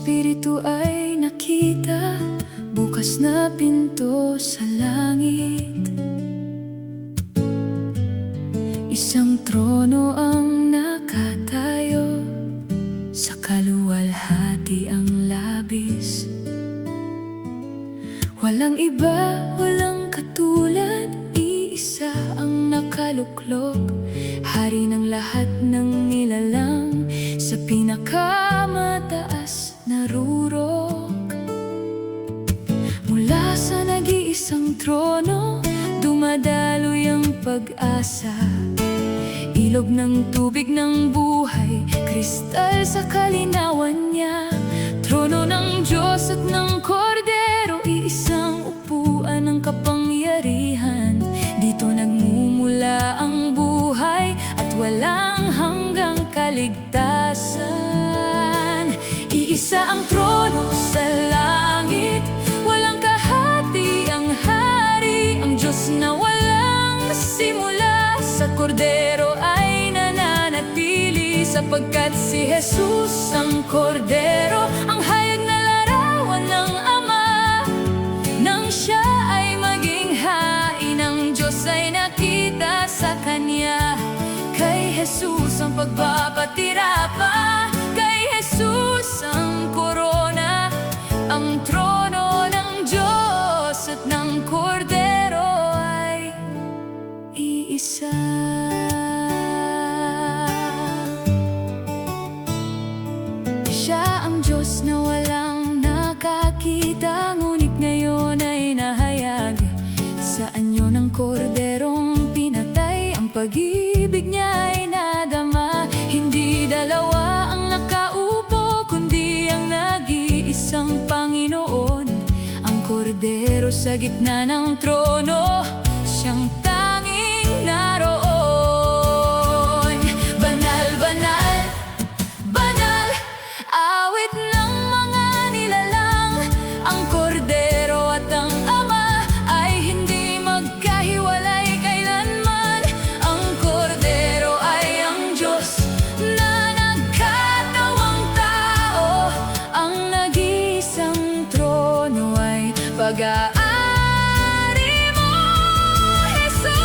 espiritu ay nakita, bukas na pinto sa langit. Isang trono ang nakatayo, sa kaluwalhati ang labis. Walang iba, walang katulad, iisa ang nakaluklok, hari ng lahat ng nilalang, sa pinakamataas na rurok. Mula sa nag-iisang trono, dumadaloy ang pag-asa, ilog ng tubig ng buhay, kristal sa kalinawan niya. Trono ng Diyos at ng Kordero, iisang upuan ng kapangyarihan. Dito nagmumula ang buhay at walang hanggang kaligtasan. Iisa ang trono sa langit, walang kahati ang hari, ang Diyos na walang simula. Sa Kordero ay nananatili, sapagkat si Jesus ang Kordero, ang hayag na larawan ng Ama. Nang siya ay maging hain, ang Diyos ay nakita sa Kanya. Kay Jesus ang pagpapatira pa, kay Jesus ang korona, ang trono ng Diyos at ng Kordero ay iisa. Siya ang Diyos na walang nakakita, ngunit ngayon ay nahayag sa anyo ng Korderong pinatay. Ang pag-ibig niya ay nadama, hindi dalawa ang nakaupo, kundi ang nag-iisang Panginoon. Ang Kordero sa gitna ng trono, siyang tanging naroon. Banal, banal, banal, awit ng mga nilalang. Ang Kordero at ang Ama ay hindi magkahiwalay kailanman. Ang Kordero ay ang Diyos na nagkatawang tao, ang nag-iisang trono ay pag-aari mo, Jesus.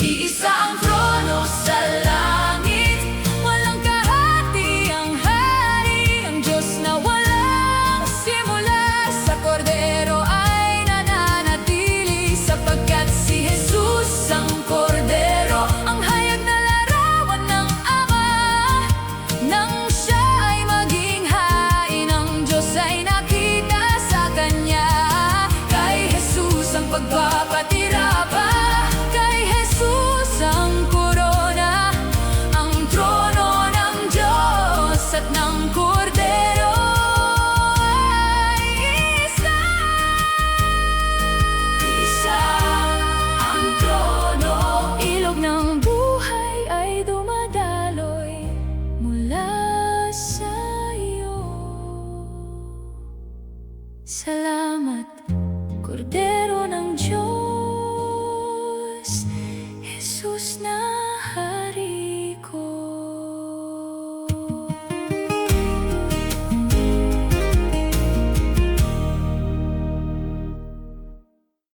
Iisa ang trono sa langit, walang kahati ang hari, ang Diyos na walang simula. Sa Kordero ay nananatili, sapagkat si Jesus ang Kordero, ang hayag na larawan ng Ama. Nang siya ay maging hain, ang Diyos ay nakita sa Kanya. Kay Jesus ang pagpapatira